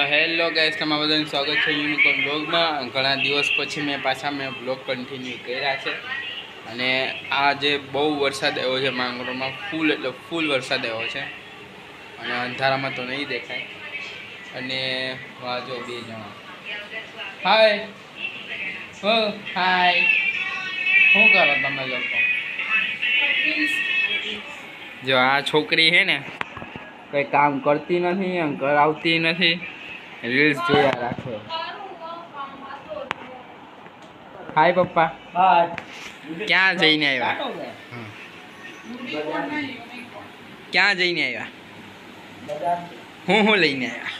Hello guys, તમારા બધાનું સ્વાગત છે યુનિકોર્ન બ્લોગમાં। ઘણા દિવસ પછી મેં બ્લોગ કન્ટિન્યુ કર્યા છે અને આજે બહુ વરસાદ આવ્યો છે માંગરોળમાં, ફૂલ એટલે ફૂલ વરસાદ આવ્યો છે અને અંધારામાં તો નહીં દેખાય। અને વાજો બે જણા હાય હાય શું કરો તમે લોકો? જો આ છોકરી છે ને કઈ કામ કરતી નથી, કરાવતી નથી, રીલ્સ જોયા રાખે। હાય પપ્પા, ક્યાં જઈને આવ્યા? ક્યાં જઈને આવ્યા? હું લઈને આવ્યા?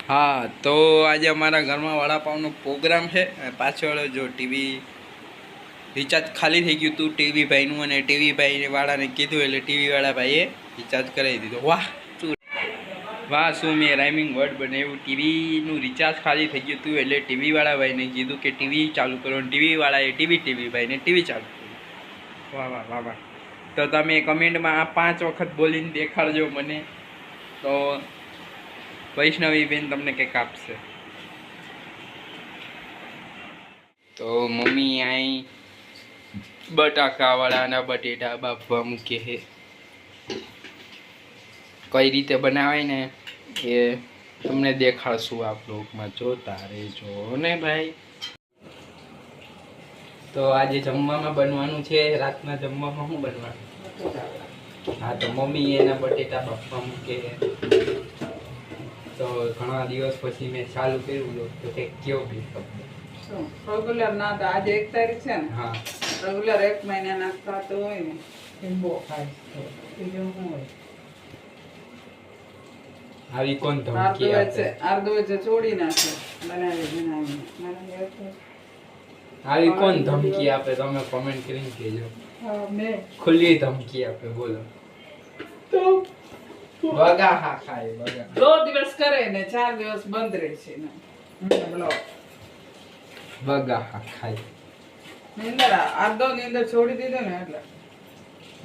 હા, તો આજે અમારા ઘરમાં વડાપાવનો પ્રોગ્રામ છે। પાછળ જો ટીવી રિચાર્જ ખાલી થઈ ગયું હતું ટીવી ભાઈનું, અને ટીવી ભાઈ વાળાને કીધું એટલે ટીવી વાળા ભાઈએ રિચાર્જ કરાવી દીધો। વાહ શું મેં રાઇમિંગ વર્ડ બનાવ્યું। ટીવીનું રિચાર્જ ખાલી થઈ ગયું હતું એટલે ટીવી વાળા ભાઈને કીધું કે ટીવી ચાલુ કરો, ટીવી વાળાએ ટીવી ભાઈને ટીવી ચાલુ કર્યું। વાહ વાહ વાહ વાહ। તો તમે કમેન્ટમાં આ 5 વખત બોલીને દેખાડજો મને, તો વૈષ્ણવી બેન તમને કંઈક આપશે। તો મમ્મી અહીં બટાકાવાળાના બટેટા બાફવા મૂકે છે। કઈ રીતે બનાવાય ને એ તમને દેખાડશું આ બ્લોગમાં, જોતા રહેજો ને ભાઈ। તો આજે જમવામાં બનવાનું છે, રાતના જમવામાં શું બનવાનું? હા, તો મમ્મી એના બટેટા બાફવા મૂકે। તો ઘણા દિવસ પછી મેં ચાલુ કર્યું તો કે કયો બી રેગ્યુલર ના તો આજે 1 તારીખ છે ને? હા, રેગ્યુલર 1 મહિના ખાતો હોય ને લીંબો ખાય તો બીજું શું હોય? આવી કોણ ધમકી આપે? આર્દવે છોડી નાખે બનાવીને આવી કોણ ધમકી આપે? તમે કોમેન્ટ કરીને કહેજો। હા, મેં ખુલ્લી ધમકી આપે, બોલો તો બગા હા ખાય બગા 2 દિવસ કરે ને 4 દિવસ બંધ રહે છે ને બગા હા ખાય। નીંદર નીંદર છોડી દીધો ને એટલે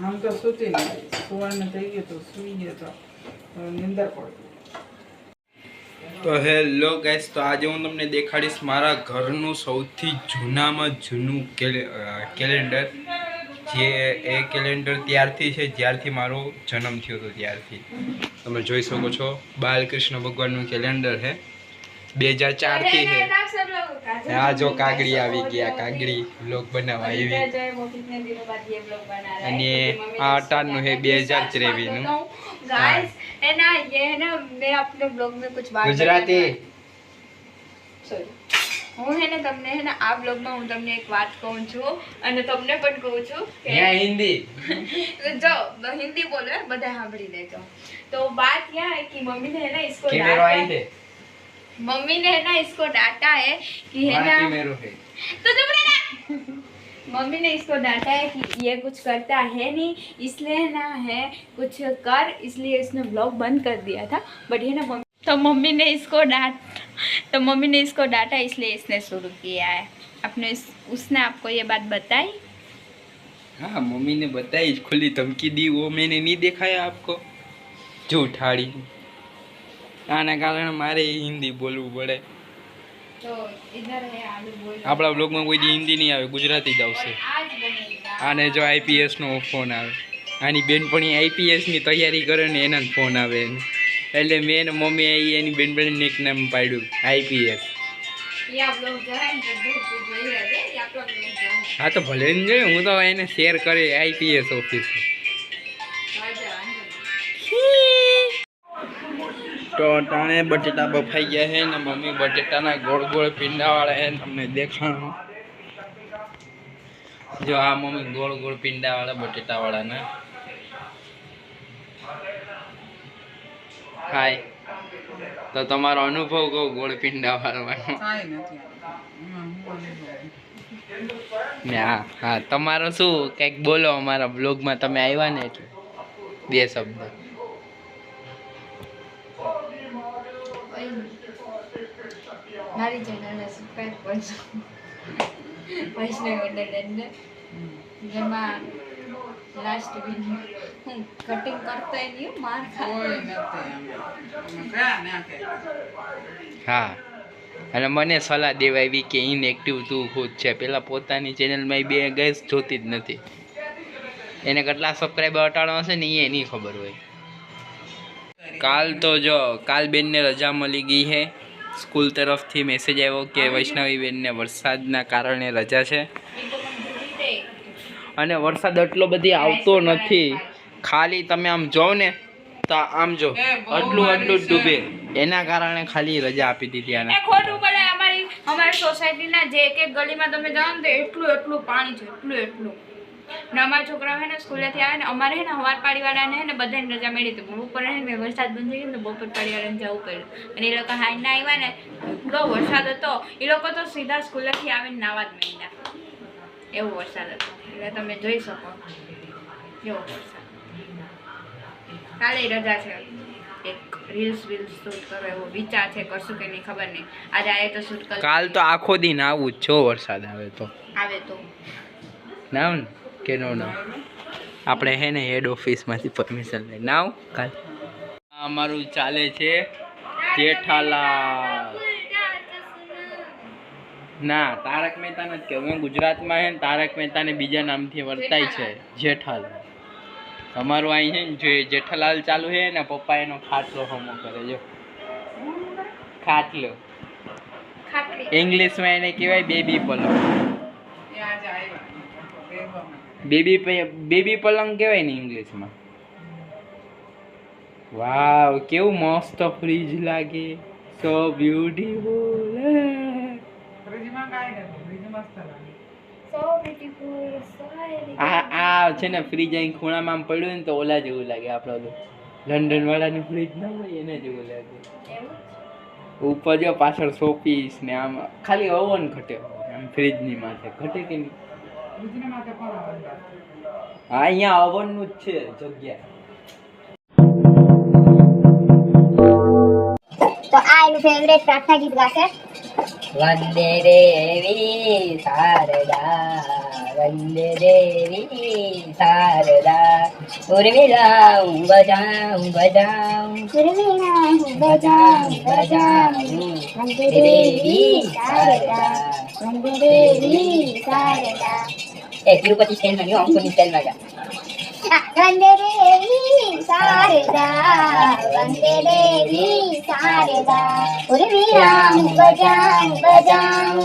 આમ તો સૂતી નહીં, સુવાનું થઈ ગયું તો સુઈ ગયો તો નીંદર પડી। તો હેલો ગાઈસ, તો આજે હું તમને દેખાડીશ મારા ઘરનું સૌથી જૂનામાં જૂનું કેલેન્ડર। જે એ કેલેન્ડર ત્યારથી છે જ્યારથી મારો જન્મ થયો હતો ત્યારથી। તમે જોઈ શકો છો બાલકૃષ્ણ ભગવાનનું કેલેન્ડર છે, 2004 થી છે। આ જો કાગડી આવી ગયા, કાગડી બ્લોગ બનાવવા આવી। અને આ અટારનું है 2023 નું। गाइस है ना, ये है ना, मैं अपने ब्लॉग में कुछ बात गुजराती सॉरी હું હે ને તમને હે ને આ બ્લોગમાં હું તમને એક વાત કહું છું અને તમને પણ કહું છું કે यहाँ हिंदी जो हिंदी बोलो है બધા સાંભળી લેજો। तो बात यह है कि मम्मी ने है ना इसको कैमरा आई है, मम्मी ने है ना इसको डांटा है कि है ना, मेरो है तो चुप रहना। मम्मी ने इसको डांटा है कि ये कुछ करता है नहीं, इसलिए ना है कुछ कर, इसलिए इसने ब्लॉग बंद कर दिया था। बट ये ना मम्मी ने इसको डांटा इसलिए इसने शुरू किया है। उसने आपको ये बात बताई? हाँ, मम्मी ने बताई, खुली धमकी दी, वो मैंने नहीं दिखाया आपको। झूठाड़ी आना कारण मारे हिंदी बोलવું પડે। तो इधर है आलू बोल આપણા બ્લોગમાં કોઈ દી હિન્દી નહીં આવે, ગુજરાતી જ આવશે। आज बनेगा। આને જો આઈપીએસ નો ફોન આવે, આની બેનપણી આઈપીએસ ની તૈયારી કરે ને એના ફોન આવે એટલે મેં ને મમ્મી એની બેનપણી નિક નામ પાડ્યું આઈપીએસ। ये आप लोग जो है वही रहते हैं, ये आप लोग जो है હા તો ભલે ને જોઈએ, હું તો એને શેર કરે આઈપીએસ ઓફિસર। તો ટાણે બટેટા બફાઈ ગયા છે ને મમ્મી બટેટાના ગોળ ગોળ પીંડાવાળા છે, તમને દેખાણું જો આ મમ્મી ગોળ ગોળ પીંડાવાળા બટેટાવાળાના। હાય, તો તમારો અનુભવ કહો ગોળ પીંડાવાળાનો। કાંઈ નથી ને હા તમારો શું કંઈક બોલો, અમારા બ્લોગમાં તમે આવ્યા ને એટલે 2 શબ્દ। મારી ચેનલને સબસ્ક્રાઇબ કરજો, વૈષ્ણવી વંડરલેન્ડ। જેમાં લાસ્ટ વિડીયો હું કટિંગ કરતો નહીં, માર કોઈ ખાતો નથી કયા નાખે હા અને મને સલાહ દેવાવી કે ઇનએક્ટિવ તું ખુદ છે પેલા પોતાની ચેનલમાં બે ગેસ જોતી જ નથી એને કેટલા સબસ્ક્રાઈબર હટાડવા હશે ને એ નહીં ખબર હોય કાલ તો જો કાલ બેનને રજા મળી ગઈ છે સ્કૂલ તરફથી મેસેજ આવ્યો કે વૈષ્ણવી બેનને વરસાદના કારણે રજા છે અને વરસાદ એટલો બધી આવતો નથી ખાલી તમે આમ જો ને તો આમ જો આટલું આટલું ડૂબે એના કારણે ખાલી રજા આપી દીધી આને ખોટું પડે અમારી સોસાયટીના જે એક ગલીમાં તમે જાઓ ને તો એટલું પાણી છે એટલું ને અમારા છોકરાઓ હે ને સ્કૂલેથી આવે ને અમારે હે ને હવાર પાડીવાળાને હે ને બધાને રજા મળી હતી બપોરે હે ને વરસાદ બંધ થઈ ગયો ને બપોર પાડીવાળાને જવું પડ્યું અને એ લોકો હાઈ ના આવ્યા ને એટલો વરસાદ હતો એ લોકો તો સીધા સ્કૂલેથી આવીને નાવા જ માંડ્યા એવો વરસાદ હતો એટલે તમે જોઈ શકો એવો વરસાદ કાલે રજા છે એક રીલ્સ શૂટ કરો એવો વિચાર છે કરશું કે નહીં ખબર નહીં આજે આવે તો શૂટ કર કાલ તો આખો દિન આવું જ છો વરસાદ આવે તો નાવ ને કે નો નાવ આપણે હે ને હેડ ઓફિસમાંથી પરમિશન લઈ નાવ કાલ અમારું ચાલે છે જેઠાલાલ ના તારક મહેતા નથી કહેવું ગુજરાતમાં હે ને તારક મહેતાને બીજા નામથી વર્તાય છે જેઠાલાલ અમારું અહીં છે ને જે જેઠાલાલ ચાલુ છે ને પપ્પા એનો ખાટલો હમો કરે જો ખાટલો ઇંગ્લિશમાં એને કહેવાય બેબી પલંગ બેબી પલંગ કહેવાય ને ઇંગ્લિશમાં વાવ કેવું મસ્ત ફ્રીજ લાગે સો બ્યુટીફુલ ફ્રીજમાં કાંઈ નથી ફ્રીજ મસ્ત લાગે આ છે ને ફ્રીજ અહીં ખૂણામાં આમ પડ્યું ને તો ઓલા જેવું લાગે આપણે લંડન વાળાની ફ્રીજ ના હોય એને જેવું લાગે ઉપર જો પાછળ શોપીસ ને આમ ખાલી ઓવન ઘટે આમ ફ્રીજની માથે ઘટે કે નહીં ફ્રીજની માથે કોણ આવે હા અહીંયા ઓવનનું જ છે જગ્યા તો આ એનું ફેવરેટ પ્રાર્થના ગીત ગાશે વંદે દેવી શારદા વંદે દેવી શારદા ઉર્મિલા બજાઉં ઉર્મિલા હું બજાઉં વંદે દેવી શારદા વંદે દેવી શારદા એ તિરુપતિ સ્ટેન્ડમાં ગયો અંકુની સ્ટેન્ડમાં ગયા વંદે દેવી શારદા વંદે દેવી શારદા ઉર્મિલા હું બજાઉં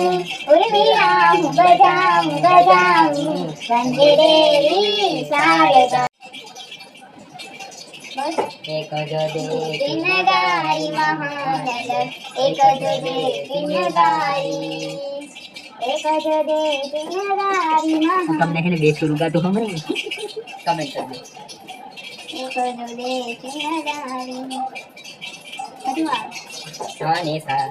ઉર્મિલા હું બજાઉં વંદે દેવી શારદા એક જ દે દિનદારી મહાનદ એક જ દે દિનદારી એક જ દે દિનદારી મહાનદ તમને હે ને બે સુર ગાતું સાંભળે કમેન્ટ કરજો એક જ દે દિનદારી બધું આવે હા ને સા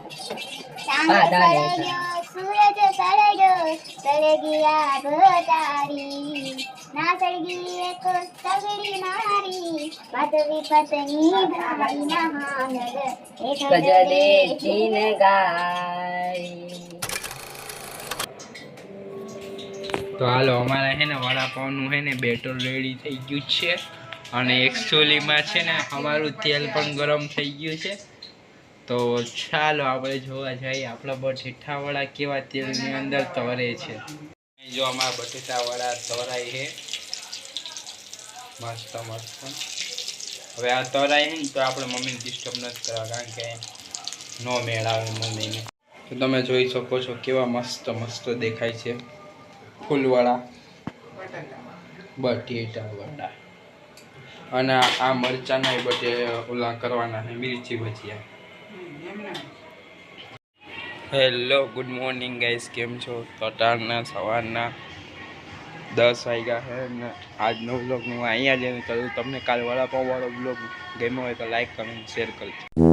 ચાંદ સળગ્યો સૂરજ સળગ્યો સળગી આભ તારી ના સળગી એક સગડી મારી પદ વિપતની ધારી મહાનદ એક ગજ દે ચીન ગાય તો હાલો અમારે છે ને વડાપાવનું છે ને બેટર રેડી થઈ ગયું છે અને એકચ્યુઅલીમાં છે ને અમારું તેલ પણ ગરમ થઈ ગયું છે તો ચાલો આપણે જોવા જઈએ આપણા બટેટાવડા કેવા તેલની અંદર તરે છે જો અમારા બટેટાવડા તરાય છે મસ્ત મસ્ત હવે આ તરાય છે ને તો આપણે મમ્મીને ડિસ્ટર્બ નથી કરવા કારણ કે નો મેળ આવે મમ્મીને તો તમે જોઈ શકો છો કેવા મસ્ત મસ્ત દેખાય છે ફૂલવાળા બટેટા વડા અને આ મરચાના બટે ઓલા કરવાના છે મિર્ચી ભજીયા હેલો ગુડ મોર્નિંગ ગાઈસ કેમ છો તટારના સવારના 10 વાગ્યા છે ને આજનો વ્લોગ હું અહીંયા જ કરું તમને કાલ વડાપાવ વાળો વ્લોગ ગમ્યો હોય તો લાઈક કમેન્ટ શેર કરજો